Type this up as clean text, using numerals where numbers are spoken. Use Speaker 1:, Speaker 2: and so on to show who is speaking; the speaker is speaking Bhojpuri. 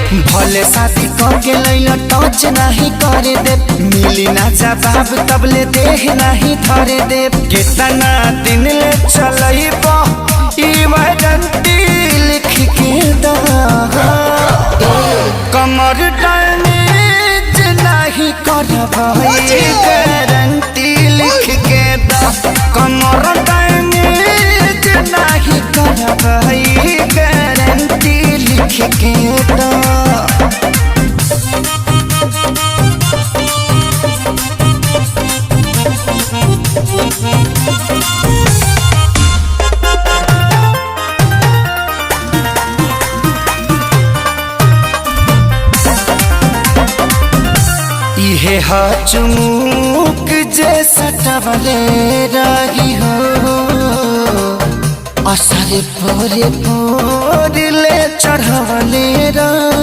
Speaker 1: भले शादी करके लैला टच नहीं करे दे, मिली ना जवाब तबले देह नहीं धरे दे। कितना दिन ले चलइबो ई वारंटी लिख के दा, कमर डैमेज नहीं करबई गारंटी लिख के दा, कमर डैमेज नहीं करबई गारंटी लिख के दा। इहे चुमुक जे सटवले रही हो, असर पोरे पोर ले चढ़वले रही।